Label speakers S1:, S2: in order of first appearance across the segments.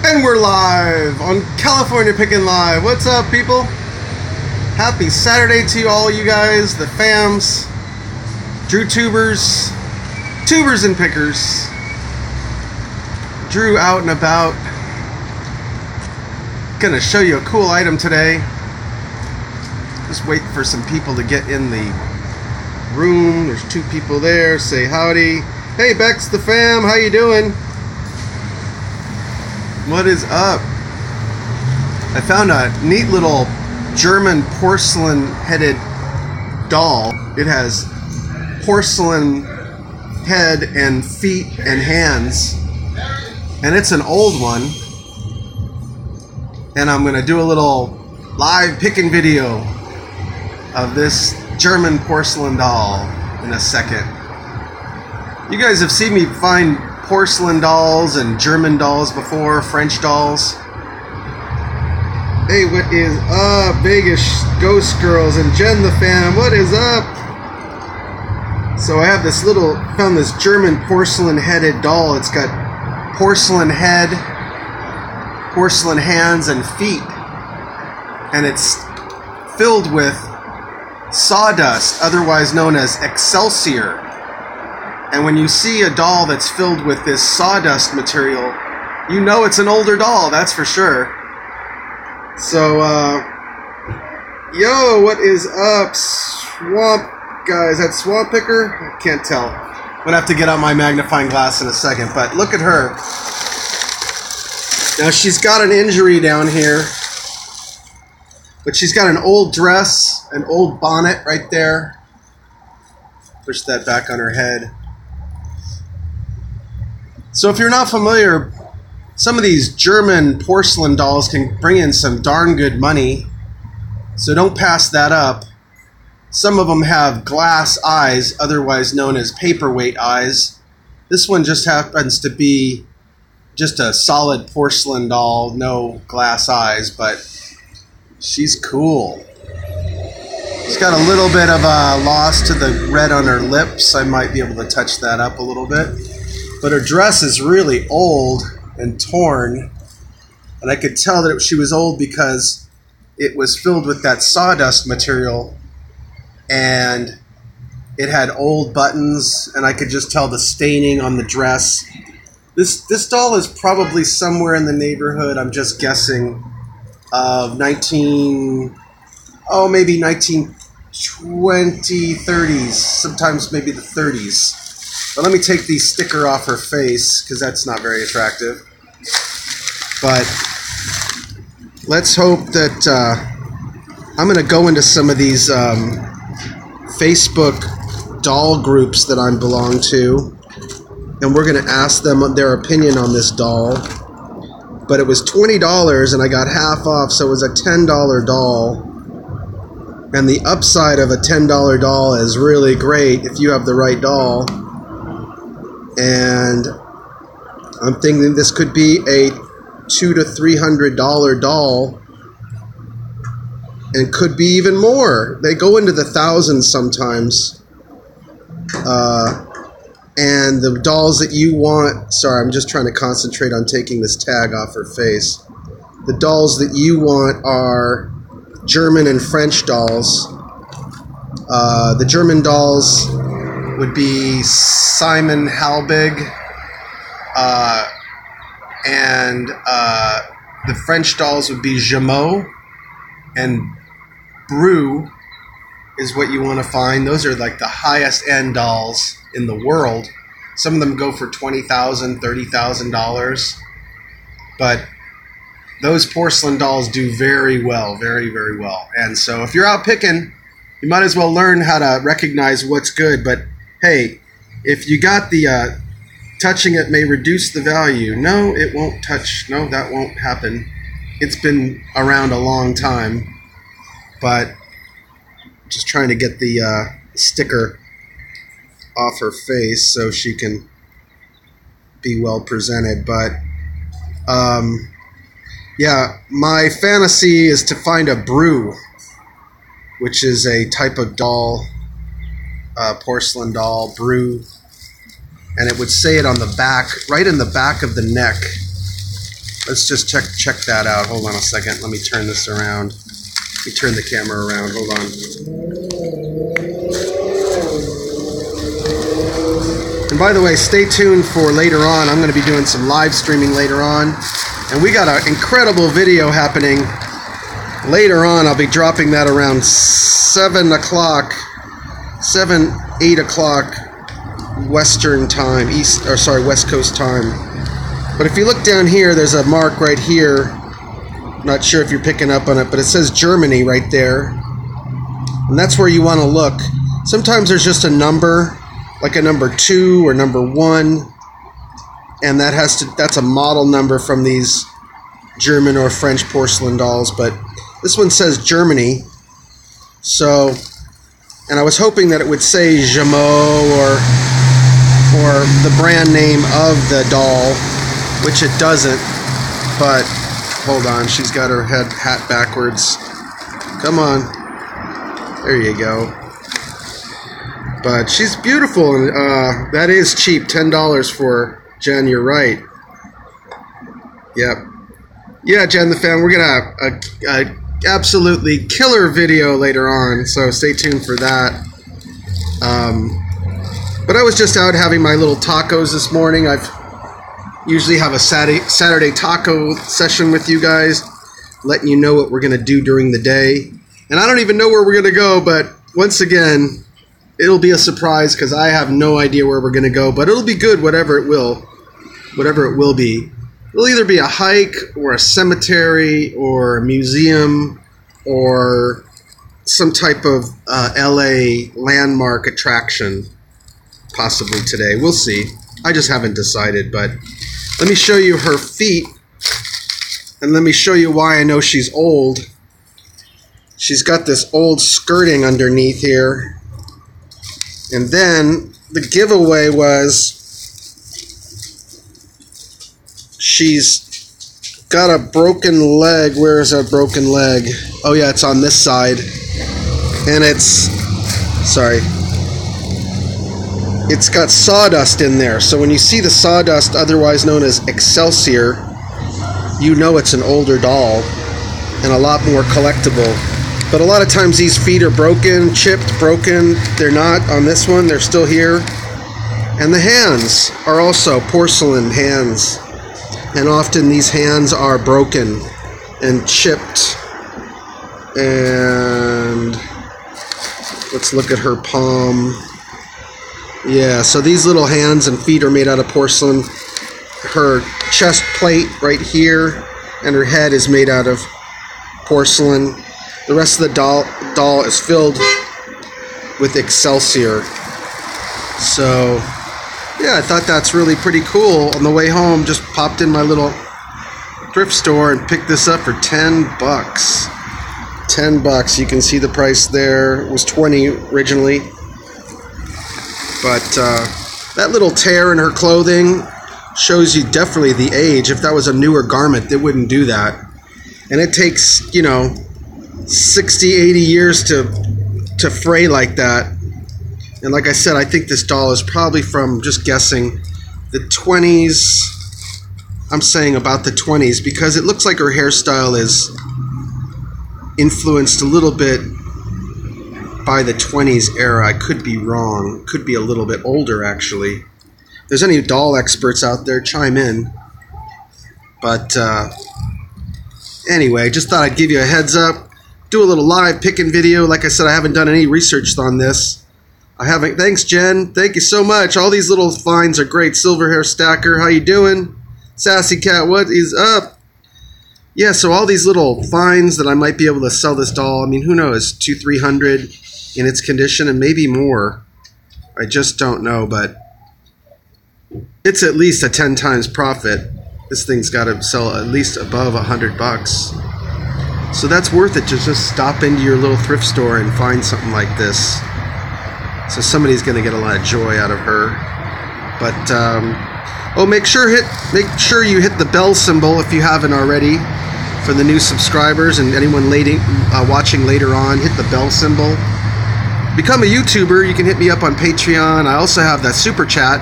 S1: And we're live on California Pickin' Live. What's up, people? Happy Saturday to all you guys, the fams, Drew tubers and pickers. Drew out and about. Gonna show you a cool item today. Just wait for some people to get in the room. There's two people there. Say howdy. Hey, Bex the fam, how you doing? What is up? I found a neat little German porcelain-headed doll. It has porcelain head and feet and hands. And it's an old one. And I'm going to do a little live picking video of this German porcelain doll in a second. You guys have seen me find porcelain dolls and German dolls before, French dolls. Hey, what is up, Vegas Ghost Girls and Jen the fam? What is up? So I have found this German porcelain-headed doll. It's got porcelain head, porcelain hands and feet, and it's filled with sawdust, otherwise known as Excelsior. And when you see a doll that's filled with this sawdust material, you know it's an older doll, that's for sure. So, yo, what is up, Swamp guys? That Swamp Picker? I can't tell. I'm gonna have to get out my magnifying glass in a second, but look at her. Now, she's got an injury down here, but she's got an old dress, an old bonnet right there. Push that back on her head. So if you're not familiar, some of these German porcelain dolls can bring in some darn good money, so don't pass that up. Some of them have glass eyes, otherwise known as paperweight eyes. This one just happens to be just a solid porcelain doll, no glass eyes, but she's cool. She's got a little bit of a loss to the red on her lips. I might be able to touch that up a little bit. But her dress is really old and torn, and I could tell that she was old because it was filled with that sawdust material, and it had old buttons, and I could just tell the staining on the dress. This doll is probably somewhere in the neighborhood, I'm just guessing, of maybe 1920s, 30s, sometimes maybe the 30s. But let me take the sticker off her face, because that's not very attractive. But let's hope that I'm going to go into some of these Facebook doll groups that I belong to, and we're going to ask them their opinion on this doll. But it was $20, and I got half off, so it was a $10 doll. And the upside of a $10 doll is really great if you have the right doll. And I'm thinking this could be a $200 to $300 doll, and could be even more. They go into the thousands sometimes. And the dolls that you want, sorry, I'm just trying to concentrate on taking this tag off her face. The dolls that you want are German and French dolls. The German dolls would be Simon Halbig, and the French dolls would be Jameau, and Bru is what you want to find. Those are like the highest end dolls in the world. Some of them go for $20,000, $30,000, but those porcelain dolls do very well, very, very well. And so if you're out picking, you might as well learn how to recognize what's good. But hey, if you got the touching it may reduce the value. No, it won't touch. No, that won't happen. It's been around a long time. But just trying to get the sticker off her face so she can be well presented. But yeah, my fantasy is to find a Bru, which is a type of doll, porcelain doll, Bru, and it would say it on the back, right in the back of the neck. Let's just check that out. Hold on a second. Let me turn this around. Let me turn the camera around. Hold on. And by the way, stay tuned for later on. I'm going to be doing some live streaming later on. And we got an incredible video happening later on. I'll be dropping that around 7 o'clock, 8 o'clock Western time, West Coast time. But if you look down here, there's a mark right here. Not sure if you're picking up on it, but it says Germany right there. And that's where you want to look. Sometimes there's just a number, like a number 2 or number 1. And that's a model number from these German or French porcelain dolls. But this one says Germany. So, and I was hoping that it would say Jameau or the brand name of the doll, which it doesn't. But hold on, she's got her hat backwards. Come on, there you go. But she's beautiful, and that is cheap, $10 for Jen. You're right. Yep. Yeah, Jen the fan, we're gonna have a absolutely killer video later on, so stay tuned for that. But I was just out having my little tacos this morning. I've usually have a Saturday taco session with you guys, letting you know what we're going to do during the day. And I don't even know where we're going to go, but once again, it'll be a surprise because I have no idea where we're going to go, but it'll be good, whatever it will be. It'll either be a hike or a cemetery or a museum or some type of LA landmark attraction, possibly today. We'll see. I just haven't decided, but let me show you her feet, and let me show you why I know she's old. She's got this old skirting underneath here. And then the giveaway was she's got a broken leg. Where is that broken leg? Oh yeah, it's on this side. And it's got sawdust in there. So when you see the sawdust, otherwise known as Excelsior, you know it's an older doll and a lot more collectible. But a lot of times these feet are broken, chipped, broken. They're not on this one. They're still here. And the hands are also porcelain hands. And often these hands are broken and chipped. And let's look at her palm. Yeah, so these little hands and feet are made out of porcelain. Her chest plate right here and her head is made out of porcelain. The rest of the doll is filled with Excelsior. So, yeah, I thought that's really pretty cool. On the way home, just popped in my little thrift store and picked this up for $10. $10. You can see the price there. It was $20 originally. But that little tear in her clothing shows you definitely the age. If that was a newer garment, they wouldn't do that. And it takes, 60, 80 years to fray like that. And like I said, I think this doll is probably from, just guessing, the 20s. I'm saying about the 20s because it looks like her hairstyle is influenced a little bit by the 20s era. I could be wrong. Could be a little bit older, actually. If there's any doll experts out there, chime in. But anyway, just thought I'd give you a heads up. Do a little live picking video. Like I said, I haven't done any research on this. I haven't. Thanks, Jen. Thank you so much. All these little finds are great. Silver Hair Stacker, how you doing? Sassy Cat, what is up? Yeah, so all these little finds that I might be able to sell this doll. I mean, who knows? $200-300 in its condition and maybe more. I just don't know, but it's at least a 10 times profit. This thing's got to sell at least above $100. So that's worth it to just stop into your little thrift store and find something like this. So somebody's going to get a lot of joy out of her. But make sure you hit the bell symbol if you haven't already for the new subscribers, and anyone watching later on, hit the bell symbol. Become a YouTuber. You can hit me up on Patreon. I also have that super chat.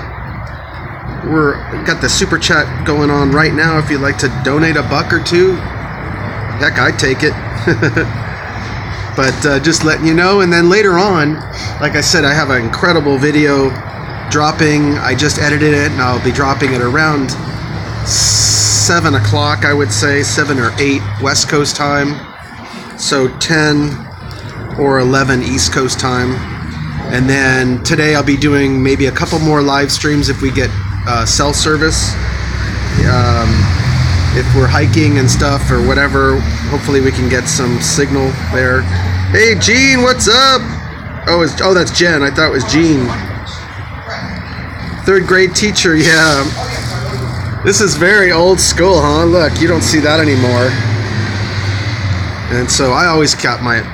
S1: we're got the super chat going on right now. If you'd like to donate $1 or $2, heck, I'd take it. But just letting you know. And then later on, like I said, I have an incredible video dropping. I just edited it, and I'll be dropping it around 7 o'clock, I would say, 7 or 8 West Coast time. So 10 or 11 East Coast time. And then today I'll be doing maybe a couple more live streams if we get cell service. If we're hiking and stuff or whatever, hopefully we can get some signal there. Hey, Gene, what's up? Oh, that's Jen. I thought it was Gene. 3rd grade teacher, yeah. This is very old school, huh? Look, you don't see that anymore. And so I always kept my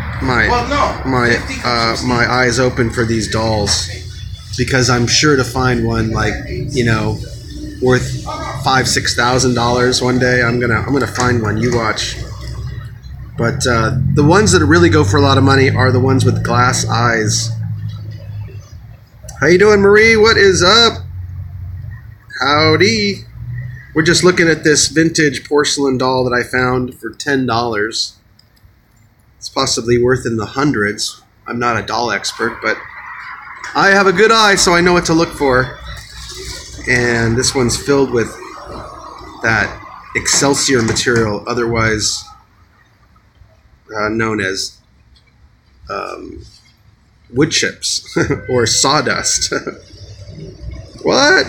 S1: eyes open for these dolls, because I'm sure to find one like, you know, worth $5,000-$6,000 one day. I'm gonna find one. You watch. But the ones that really go for a lot of money are the ones with glass eyes. How you doing, Marie? What is up? Howdy. We're just looking at this vintage porcelain doll that I found for $10. It's possibly worth in the hundreds. I'm not a doll expert, but I have a good eye, so I know what to look for. And this one's filled with that Excelsior material, otherwise known as wood chips or sawdust. What?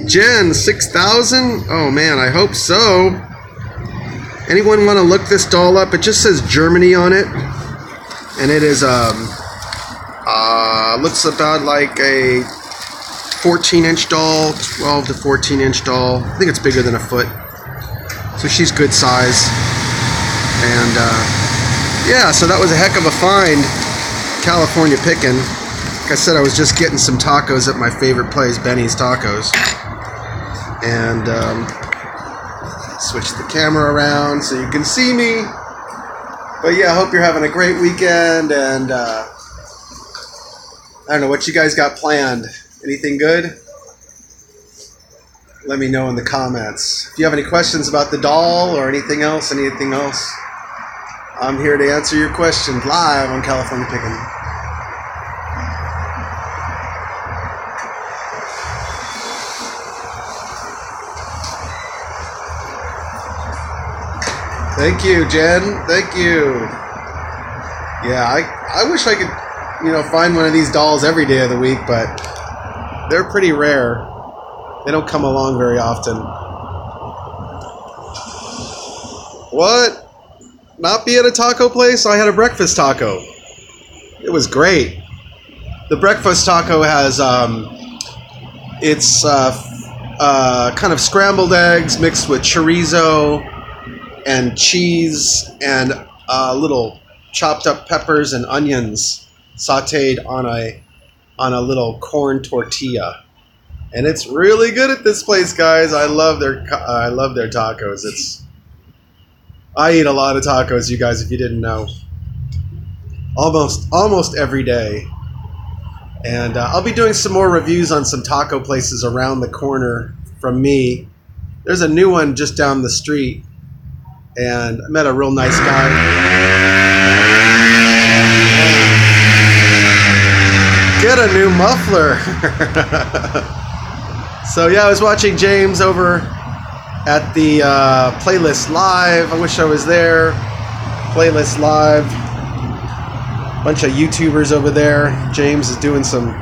S1: Jen, 6,000? Oh man, I hope so. Anyone want to look this doll up? It just says Germany on it, and it is looks about like a 14-inch doll, 12 to 14-inch doll. I think it's bigger than a foot, so she's good size. And yeah, so that was a heck of a find, California picking. Like I said, I was just getting some tacos at my favorite place, Benny's Tacos, and switch the camera around so you can see me. But yeah, I hope you're having a great weekend, and I don't know what you guys got planned. Anything good? Let me know in the comments. If you have any questions about the doll or anything else, I'm here to answer your questions live on California Pickin'. Thank you, Jen. Thank you. Yeah, I wish I could, you know, find one of these dolls every day of the week, but they're pretty rare. They don't come along very often. What? Not be at a taco place? I had a breakfast taco. It was great. The breakfast taco has it's kind of scrambled eggs mixed with chorizo and cheese and little chopped up peppers and onions sautéed on a little corn tortilla, and it's really good at this place, guys. I love their tacos. I eat a lot of tacos, you guys, if you didn't know. Almost every day. And I'll be doing some more reviews on some taco places around the corner from me. There's a new one just down the street, and I met a real nice guy. Get a new muffler. So yeah, I was watching James over at the Playlist Live. I wish I was there. Playlist Live. Bunch of YouTubers over there. James is doing some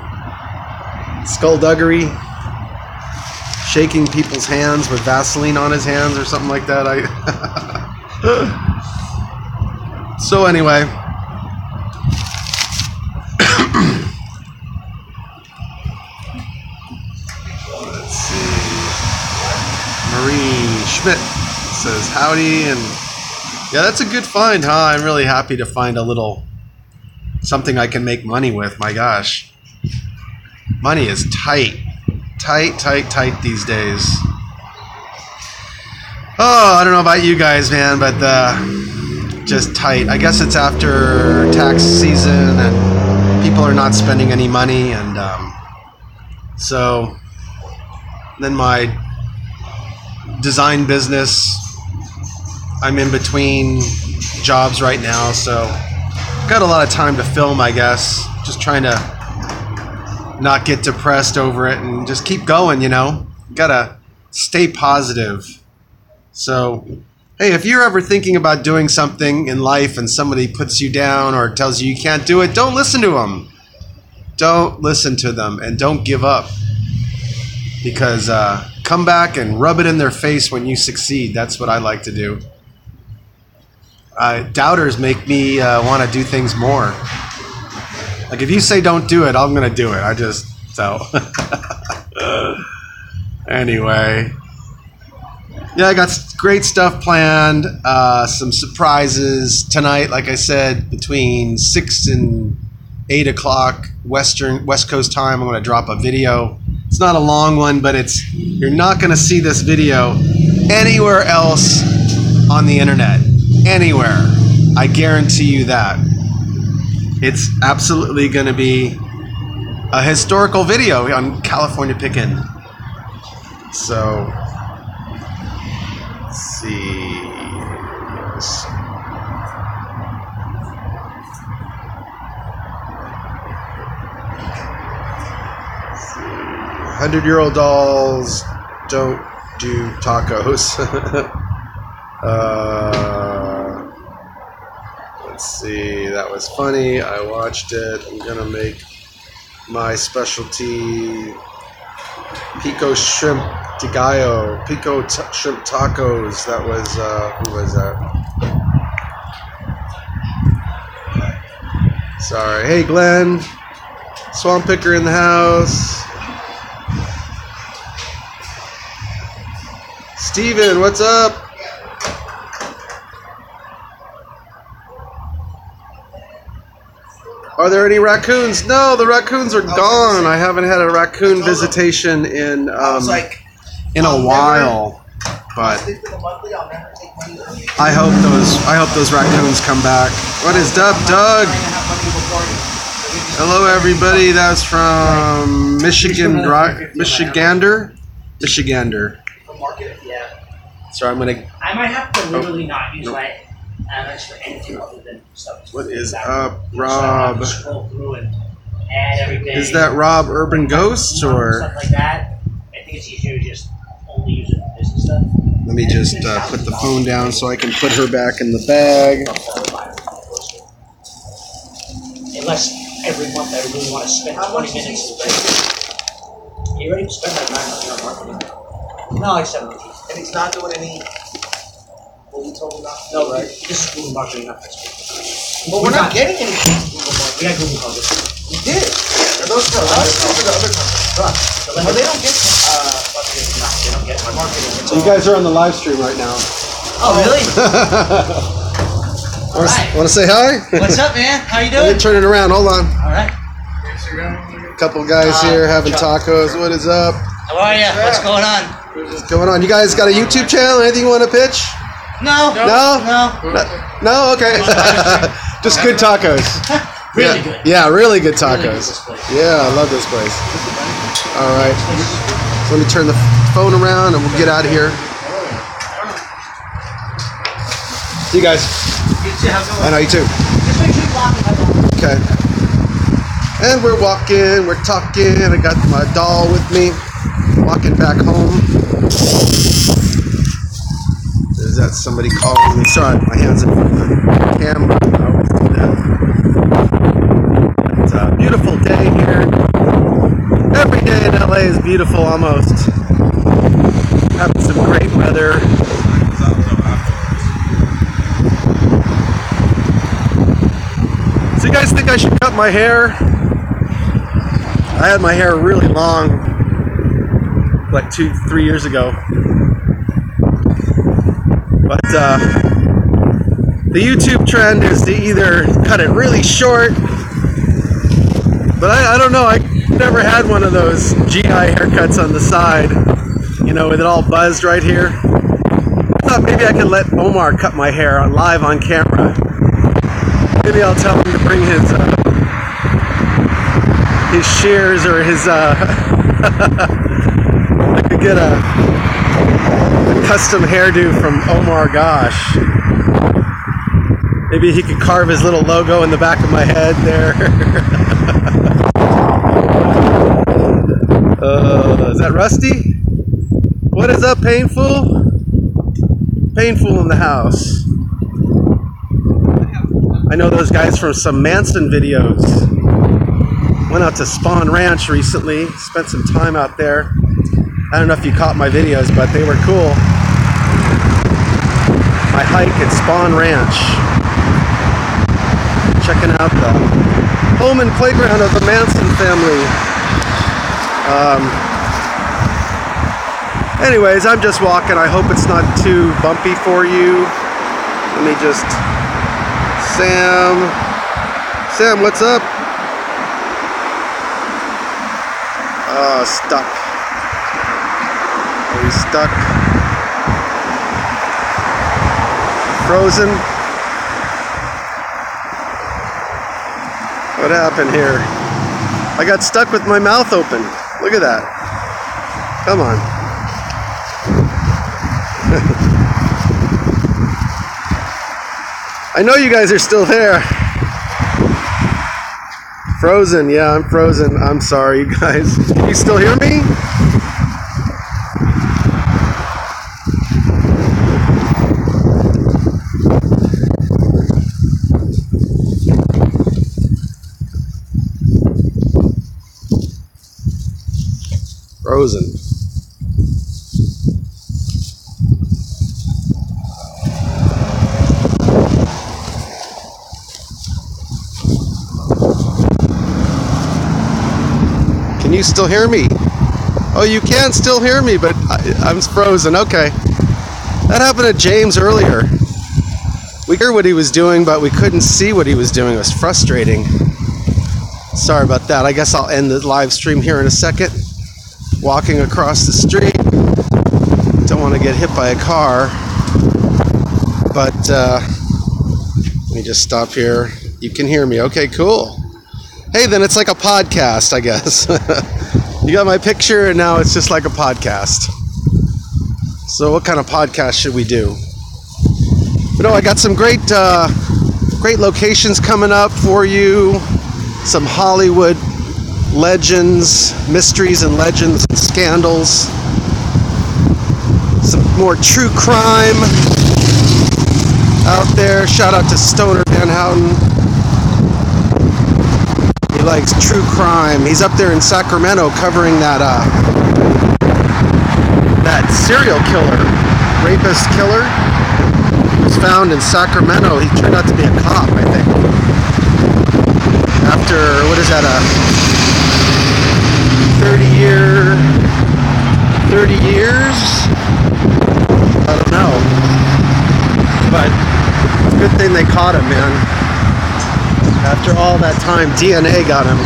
S1: skullduggery, shaking people's hands with Vaseline on his hands or something like that. So anyway, let's see. Marie Schmidt says howdy, and yeah, that's a good find, huh? I'm really happy to find a little something I can make money with. My gosh, money is tight these days. Oh, I don't know about you guys, man, but just tight. I guess it's after tax season and people are not spending any money, and so then my design business. I'm in between jobs right now, so got a lot of time to film, I guess. Just trying to not get depressed over it and just keep going, you know. Gotta stay positive. So, hey, if you're ever thinking about doing something in life and somebody puts you down or tells you can't do it, don't listen to them. Don't listen to them and don't give up. Because come back and rub it in their face when you succeed. That's what I like to do. Doubters make me want to do things more. Like if you say don't do it, I'm going to do it. So. Anyway. Yeah, I got great stuff planned. Some surprises tonight, like I said, between 6 and 8 o'clock West Coast time. I'm going to drop a video. It's not a long one, but you're not going to see this video anywhere else on the internet. Anywhere. I guarantee you that. It's absolutely going to be a historical video on California Pickin'. So, let's see. 100-year-old dolls don't do tacos. Let's see. That was funny. I watched it. I'm gonna make my specialty pico shrimp de gallo, shrimp tacos. That was who was that? Sorry. Hey, Glenn. Swamp Picker in the house. Steven, what's up? Are there any raccoons? No, the raccoons are gone. I haven't had a raccoon visitation in a while. But I hope those raccoons come back. What is up, Doug? Hello, everybody. That's from Michigander. Sorry,
S2: I might have to literally not use my Amex for anything other than stuff.
S1: What is up, Rob?
S2: Scroll through and add everything.
S1: Is that Rob Urban Ghosts or
S2: stuff like that? I think it's easier to just only use it for business stuff.
S1: Let me just put the phone down so I can put her back in the bag.
S2: Unless every month I really want to spend 20 minutes. You already spent that $900 on marketing. No, like 17.
S3: And he's not doing any. What you told me about?
S2: No, right? This is Google marketing, not Facebook.
S3: But we're not getting anything.
S2: We got Google marketing.
S3: We did. Are those for us or for the other companies? Well, they don't get.
S2: They don't get marketing.
S1: You guys are on the live stream right now.
S2: Oh, really?
S1: Want to say hi?
S2: What's up, man? How you
S1: Let
S2: doing?
S1: me turn it around. Hold on.
S2: All right.
S1: Couple guys here having tacos. What is up?
S2: How are you? What's going on?
S1: What's going on? You guys got a YouTube channel? Anything you want to pitch?
S2: No.
S1: No? No? Okay. Just good tacos.
S2: Really good.
S1: Yeah, really good
S2: Really good,
S1: tacos.
S2: this place.
S1: Yeah, I love this place. All right. So let me turn the phone around and we'll get out of here. See you guys. I know you too.
S2: Just make sure you block it.
S1: Okay. And we're walking, we're talking. I got my doll with me. Walking back home. Is that somebody calling me? Sorry, my hands in front of the camera. I always do that. It's a beautiful day here. Every day in LA is beautiful almost. Having some great weather. So you guys think I should cut my hair? I had my hair really long like 2-3 years ago. But the YouTube trend is to either cut it really short, but I don't know, I never had one of those GI haircuts on the side, you know, with it all buzzed right here. I thought maybe I could let Omar cut my hair live on camera. Maybe I'll tell him to bring his shears or his I can could get a custom hairdo from Omar Gosh. Maybe he could carve his little logo in the back of my head there. Is that Rusty? What is up, Painful? Painful in the house. I know those guys from some Manson videos. Went out to Spawn Ranch recently. Spent some time out there. I don't know if you caught my videos, but they were cool. My hike at Spawn Ranch. Checking out the home and playground of the Manson family. Anyways, I'm just walking. I hope it's not too bumpy for you. Let me just... Sam, what's up? Oh, stuck. Are we stuck? Frozen? What happened here? I got stuck with my mouth open. Look at that. Come on. I know you guys are still there. Frozen, yeah, I'm frozen. I'm sorry, you guys. Can you still hear me? Frozen. Can you still hear me? Oh, you can still hear me, but I'm frozen. Okay. That happened to James earlier. We heard what he was doing, but we couldn't see what he was doing. It was frustrating. Sorry about that. I guess I'll end the live stream here in a second. Walking across the street. Don't want to get hit by a car. But let me just stop here. You can hear me. Okay, cool. Hey, then it's like a podcast, I guess. You got my picture, and now it's just like a podcast. So what kind of podcast should we do? But no, I got some great locations coming up for you. Some Hollywood legends, mysteries and legends and scandals. Some more true crime out there. Shout out to Stoner Van Houten. He likes true crime. He's up there in Sacramento covering that serial killer, rapist killer. He was found in Sacramento. He turned out to be a cop, I think. After, what is that, 30 years? I don't know. But good thing they caught him, man. After all that time, DNA got him.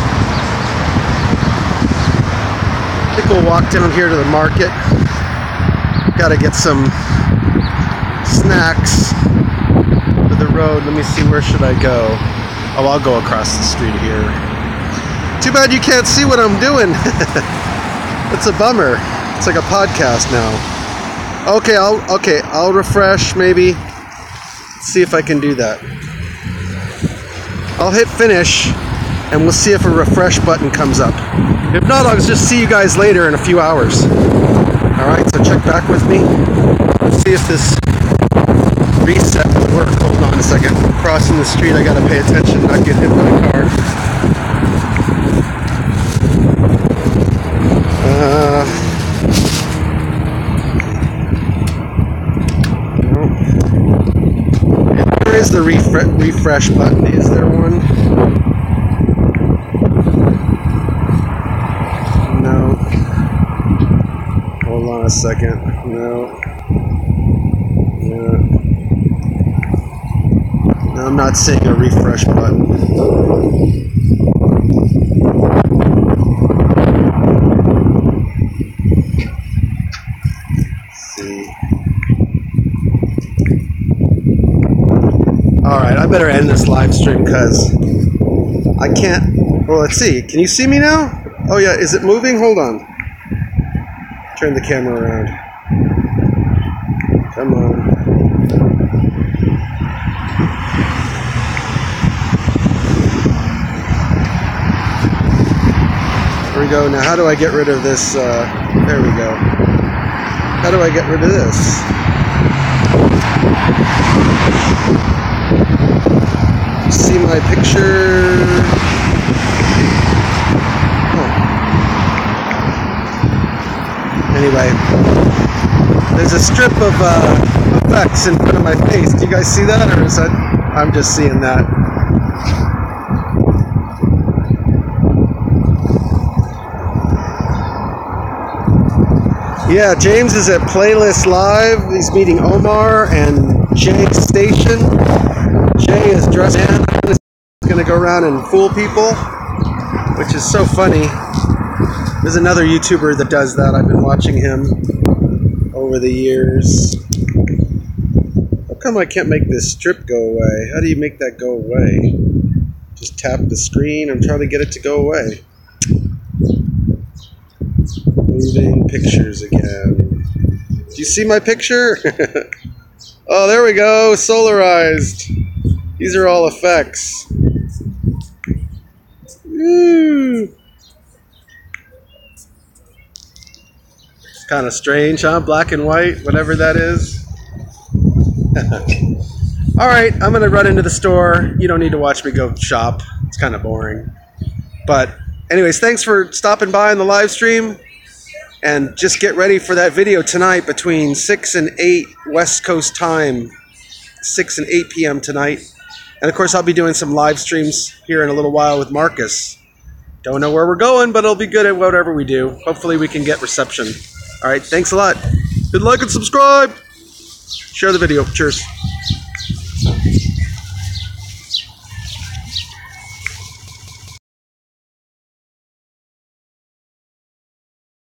S1: I think we'll walk down here to the market. Gotta get some snacks to the road. Let me see, where should I go? Oh, I'll go across the street here. Too bad you can't see what I'm doing. It's a bummer. It's like a podcast now. Okay, I'll refresh maybe. See if I can do that. I'll hit finish and we'll see if a refresh button comes up. If not, I'll just see you guys later in a few hours. Alright, so check back with me. Let's see if this reset will work. Hold on a second. Crossing the street, I gotta pay attention, not get hit by a car. Where is the refresh button? Is there one? No. Hold on a second. No. Yeah. No, I'm not seeing a refresh button. Alright, I better end this live stream because I can't. Well, let's see. Can you see me now? Oh, yeah. Is it moving? Hold on. Turn the camera around. Come on. There we go. Now how do I get rid of this? There we go. How do I get rid of this? See my picture? Oh. Anyway, there's a strip of effects in front of my face. Do you guys see that, or is that I'm just seeing that? Yeah, James is at Playlist Live. He's meeting Omar and Jay Station. Jay is dressed in. He's going to go around and fool people, which is so funny. There's another YouTuber that does that. I've been watching him over the years. How come I can't make this strip go away? How do you make that go away? Just tap the screen. I'm trying to get it to go away. Moving pictures again. Do you see my picture? Oh, there we go. Solarized. These are all effects. Woo. It's kind of strange, huh? Black and white, whatever that is. All right, I'm going to run into the store. You don't need to watch me go shop. It's kind of boring. But anyways, thanks for stopping by on the live stream. And just get ready for that video tonight between 6 and 8 West Coast time. 6 and 8 p.m. tonight. And of course, I'll be doing some live streams here in a little while with Marcus. Don't know where we're going, but it'll be good at whatever we do. Hopefully we can get reception. All right, thanks a lot. Hit like and subscribe. Share the video. Cheers.